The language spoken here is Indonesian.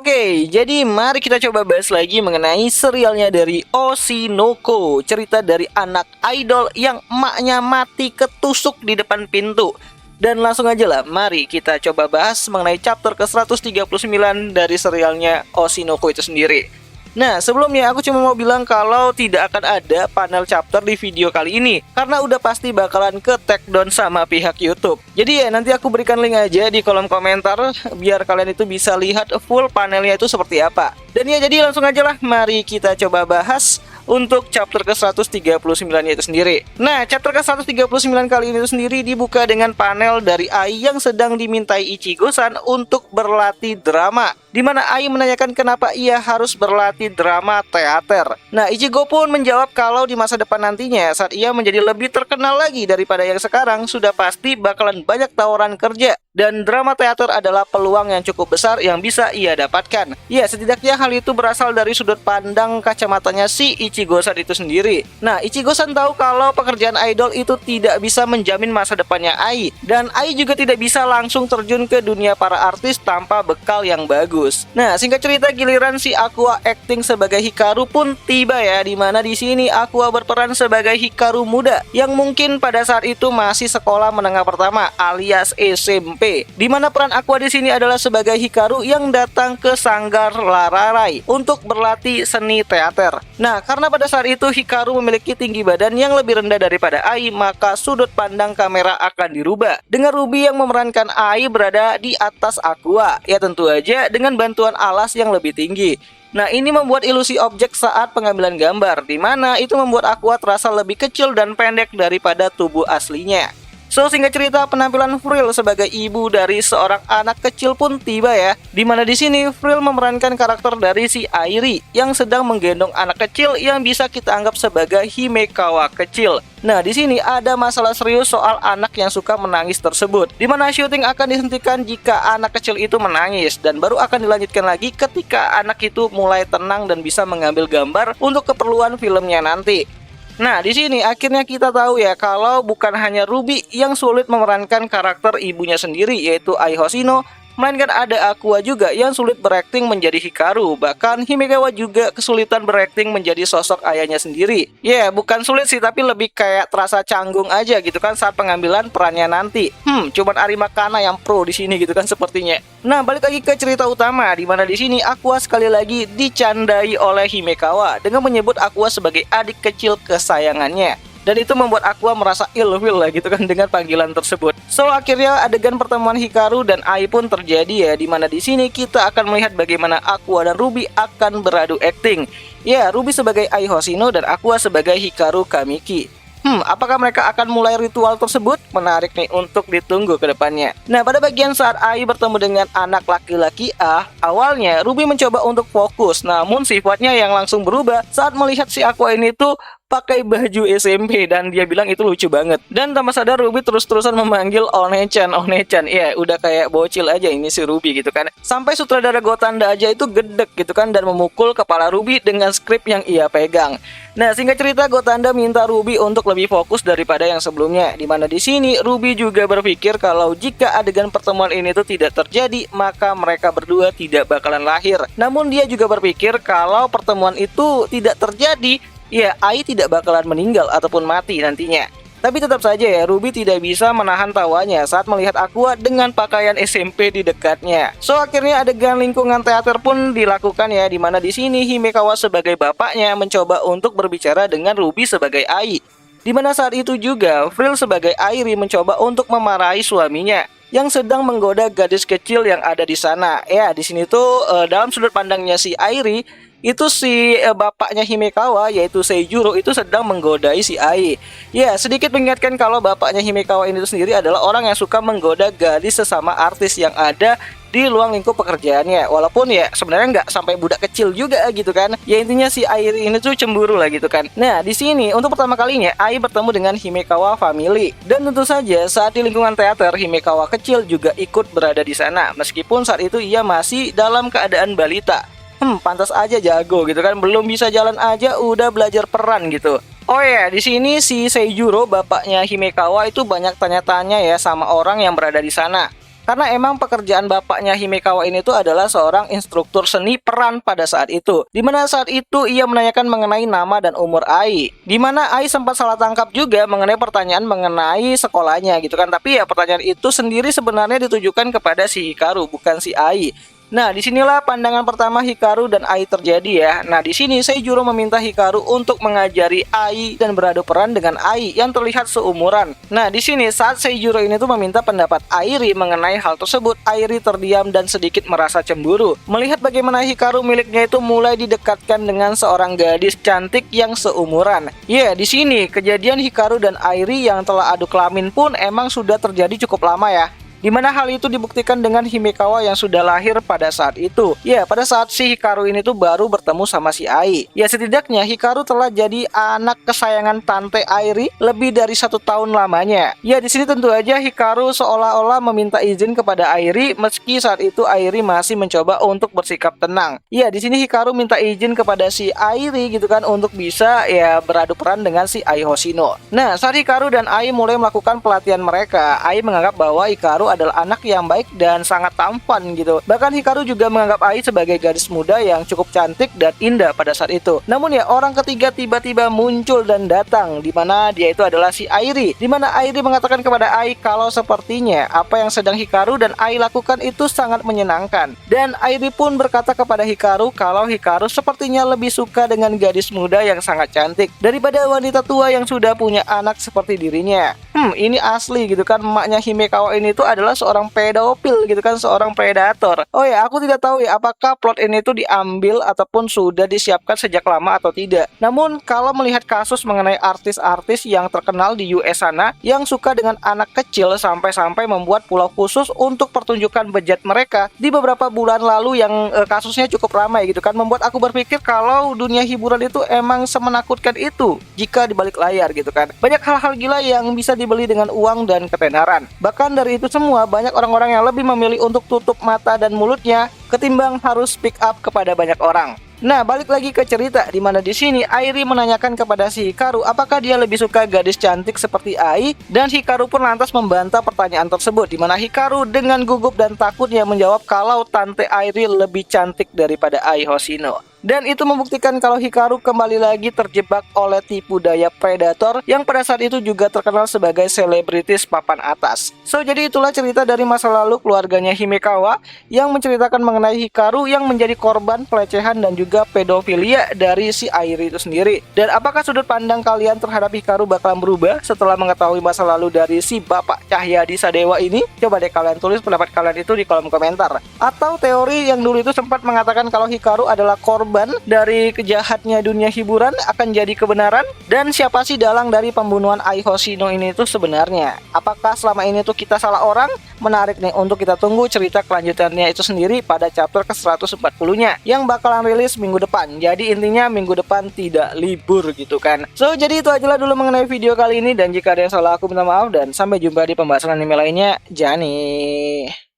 Oke, jadi mari kita coba bahas lagi mengenai serialnya dari Oshinoko. Cerita dari anak idol yang emaknya mati ketusuk di depan pintu. Dan langsung aja lah, mari kita coba bahas mengenai chapter ke-139 dari serialnya Oshinoko itu sendiri. Nah, sebelumnya aku cuma mau bilang kalau tidak akan ada panel chapter di video kali ini, karena udah pasti bakalan ke take down sama pihak YouTube. Jadi ya nanti aku berikan link aja di kolom komentar biar kalian itu bisa lihat full panelnya itu seperti apa. Dan ya jadi langsung aja lah, mari kita coba bahas untuk chapter ke-139 itu sendiri. Nah, chapter ke-139 kali ini itu sendiri dibuka dengan panel dari Ai yang sedang dimintai Ichigo-san untuk berlatih drama, di mana Ai menanyakan kenapa ia harus berlatih drama teater. Nah, Ichigo pun menjawab kalau di masa depan nantinya saat ia menjadi lebih terkenal lagi daripada yang sekarang, sudah pasti bakalan banyak tawaran kerja. Dan drama teater adalah peluang yang cukup besar yang bisa ia dapatkan. Ya, setidaknya hal itu berasal dari sudut pandang kacamatanya si Ichigo-san itu sendiri. Nah, Ichigo-san tahu kalau pekerjaan idol itu tidak bisa menjamin masa depannya Ai. Dan Ai juga tidak bisa langsung terjun ke dunia para artis tanpa bekal yang bagus. Nah, singkat cerita giliran si Aqua acting sebagai Hikaru pun tiba ya, dimana di sini Aqua berperan sebagai Hikaru muda yang mungkin pada saat itu masih sekolah menengah pertama alias SMP. Di mana peran Aqua di sini adalah sebagai Hikaru yang datang ke sanggar Lararai untuk berlatih seni teater. Nah, karena pada saat itu Hikaru memiliki tinggi badan yang lebih rendah daripada Ai, maka sudut pandang kamera akan dirubah dengan Ruby yang memerankan Ai berada di atas Aqua. Ya tentu aja dengan bantuan alas yang lebih tinggi. Nah, ini membuat ilusi objek saat pengambilan gambar, di mana itu membuat Aqua terasa lebih kecil dan pendek daripada tubuh aslinya. So, singkat cerita, penampilan Frill sebagai ibu dari seorang anak kecil pun tiba ya. Dimana di sini Frill memerankan karakter dari si Airi yang sedang menggendong anak kecil yang bisa kita anggap sebagai Himekawa kecil. Nah, di sini ada masalah serius soal anak yang suka menangis tersebut. Dimana syuting akan dihentikan jika anak kecil itu menangis dan baru akan dilanjutkan lagi ketika anak itu mulai tenang dan bisa mengambil gambar untuk keperluan filmnya nanti. Nah, di sini akhirnya kita tahu ya kalau bukan hanya Ruby yang sulit memerankan karakter ibunya sendiri yaitu Ai Hoshino, melainkan ada Aqua juga yang sulit berakting menjadi Hikaru. Bahkan Himekawa juga kesulitan berakting menjadi sosok ayahnya sendiri. Ya, bukan sulit sih, tapi lebih kayak terasa canggung aja gitu kan saat pengambilan perannya nanti. Cuman Arima Kana yang pro di sini gitu kan sepertinya. Nah, balik lagi ke cerita utama, di mana di sini Aqua sekali lagi dicandai oleh Himekawa dengan menyebut Aqua sebagai adik kecil kesayangannya. Dan itu membuat Aqua merasa ilfil lah gitu kan dengan panggilan tersebut. So, akhirnya adegan pertemuan Hikaru dan Ai pun terjadi ya, dimana di sini kita akan melihat bagaimana Aqua dan Ruby akan beradu akting. Ya, Ruby sebagai Ai Hoshino dan Aqua sebagai Hikaru Kamiki. Apakah mereka akan mulai ritual tersebut? Menarik nih untuk ditunggu ke depannya. Nah, pada bagian saat Ai bertemu dengan anak laki-laki A, awalnya Ruby mencoba untuk fokus, namun sifatnya yang langsung berubah saat melihat si Aqua ini tuh pakai baju SMP dan dia bilang itu lucu banget. Dan tanpa sadar Ruby terus-terusan memanggil One-chan, One-chan. Ya, udah kayak bocil aja ini si Ruby gitu kan. Sampai sutradara Gotanda aja itu gedek gitu kan dan memukul kepala Ruby dengan skrip yang ia pegang. Nah, singkat cerita Gotanda minta Ruby untuk lebih fokus daripada yang sebelumnya. Dimana di sini Ruby juga berpikir kalau jika adegan pertemuan ini tuh tidak terjadi, maka mereka berdua tidak bakalan lahir. Namun dia juga berpikir kalau pertemuan itu tidak terjadi, ya, Ai tidak bakalan meninggal ataupun mati nantinya. Tapi tetap saja ya, Ruby tidak bisa menahan tawanya saat melihat Aqua dengan pakaian SMP di dekatnya. So, akhirnya adegan lingkungan teater pun dilakukan ya, dimana di sini Himekawa sebagai bapaknya mencoba untuk berbicara dengan Ruby sebagai Ai. Dimana saat itu juga Frill sebagai Airi mencoba untuk memarahi suaminya yang sedang menggoda gadis kecil yang ada di sana. Ya, di sini tuh dalam sudut pandangnya si Airi, itu si bapaknya Himekawa yaitu Seijuro itu sedang menggodai si Ai. Ya, sedikit mengingatkan kalau bapaknya Himekawa ini sendiri adalah orang yang suka menggoda gadis sesama artis yang ada di luar lingkup pekerjaannya. Walaupun ya sebenarnya nggak sampai budak kecil juga gitu kan. Ya, intinya si Ai ini tuh cemburu lah gitu kan. Nah, di sini untuk pertama kalinya Ai bertemu dengan Himekawa family. Dan tentu saja saat di lingkungan teater Himekawa kecil juga ikut berada di sana. Meskipun saat itu ia masih dalam keadaan balita. Pantas aja jago gitu kan, belum bisa jalan aja udah belajar peran gitu. Oh ya, di sini si Seijuro bapaknya Himekawa itu banyak tanya-tanya ya sama orang yang berada di sana. karena emang pekerjaan bapaknya Himekawa ini tuh adalah seorang instruktur seni peran pada saat itu. Dimana saat itu ia menanyakan mengenai nama dan umur Ai. Dimana Ai sempat salah tangkap juga mengenai pertanyaan mengenai sekolahnya gitu kan. Tapi ya pertanyaan itu sendiri sebenarnya ditujukan kepada si Hikaru, bukan si Ai. Nah, disinilah pandangan pertama Hikaru dan Ai terjadi ya. Nah, di sini Seijuro meminta Hikaru untuk mengajari Ai dan beradu peran dengan Ai yang terlihat seumuran. Nah, di sini saat Seijuro ini tuh meminta pendapat Airi mengenai hal tersebut, Airi terdiam dan sedikit merasa cemburu melihat bagaimana Hikaru miliknya itu mulai didekatkan dengan seorang gadis cantik yang seumuran. Ya, di sini kejadian Hikaru dan Airi yang telah adu kelamin pun emang sudah terjadi cukup lama ya. Dimana hal itu dibuktikan dengan Himekawa yang sudah lahir pada saat itu. Ya, pada saat si Hikaru ini tuh baru bertemu sama si Ai. Ya, setidaknya Hikaru telah jadi anak kesayangan Tante Airi lebih dari 1 tahun lamanya. Ya, di sini tentu aja Hikaru seolah-olah meminta izin kepada Airi meski saat itu Airi masih mencoba untuk bersikap tenang. Ya, di sini Hikaru minta izin kepada si Airi gitu kan untuk bisa ya beradu peran dengan si Ai Hoshino. Nah, saat Hikaru dan Ai mulai melakukan pelatihan mereka, Ai menganggap bahwa Hikaru adalah anak yang baik dan sangat tampan gitu. Bahkan Hikaru juga menganggap Ai sebagai gadis muda yang cukup cantik dan indah pada saat itu. Namun ya orang ketiga tiba-tiba muncul dan datang, di mana dia itu adalah si Airi. Di mana Airi mengatakan kepada Ai kalau sepertinya apa yang sedang Hikaru dan Ai lakukan itu sangat menyenangkan. Dan Airi pun berkata kepada Hikaru kalau Hikaru sepertinya lebih suka dengan gadis muda yang sangat cantik daripada wanita tua yang sudah punya anak seperti dirinya. Ini asli gitu kan, emaknya Himekawa ini tuh adalah seorang pedofil gitu kan, seorang predator. Oh ya, aku tidak tahu ya apakah plot ini tuh diambil ataupun sudah disiapkan sejak lama atau tidak. Namun kalau melihat kasus mengenai artis-artis yang terkenal di US sana yang suka dengan anak kecil sampai-sampai membuat pulau khusus untuk pertunjukan bejat mereka di beberapa bulan lalu yang kasusnya cukup ramai gitu kan, membuat aku berpikir kalau dunia hiburan itu emang semenakutkan itu jika di balik layar gitu kan. Banyak hal-hal gila yang bisa dibeli dengan uang dan ketenaran. Bahkan dari itu semua, banyak orang-orang yang lebih memilih untuk tutup mata dan mulutnya ketimbang harus speak up kepada banyak orang. Nah, balik lagi ke cerita di mana di sini Airi menanyakan kepada si Hikaru apakah dia lebih suka gadis cantik seperti Ai, dan Hikaru pun lantas membantah pertanyaan tersebut, di mana Hikaru dengan gugup dan takutnya menjawab kalau Tante Airi lebih cantik daripada Ai Hoshino. Dan itu membuktikan kalau Hikaru kembali lagi terjebak oleh tipu daya predator yang pada saat itu juga terkenal sebagai selebritis papan atas. So, jadi itulah cerita dari masa lalu keluarganya Himekawa yang menceritakan mengenai Hikaru yang menjadi korban pelecehan dan juga pedofilia dari si Airi itu sendiri. Dan apakah sudut pandang kalian terhadap Hikaru bakalan berubah setelah mengetahui masa lalu dari si Bapak Cahyadi Sadewa ini? Coba deh kalian tulis pendapat kalian itu di kolom komentar. Atau teori yang dulu itu sempat mengatakan kalau Hikaru adalah korban dari kejahatnya dunia hiburan akan jadi kebenaran, dan siapa sih dalang dari pembunuhan Ai Hoshino ini tuh sebenarnya? Apakah selama ini tuh kita salah orang? Menarik nih untuk kita tunggu cerita kelanjutannya itu sendiri pada chapter ke 140-nya yang bakalan rilis minggu depan. Jadi intinya minggu depan tidak libur gitu kan. So, jadi itu aja lah dulu mengenai video kali ini, dan jika ada yang salah aku minta maaf dan sampai jumpa di pembahasan anime lainnya. Jani.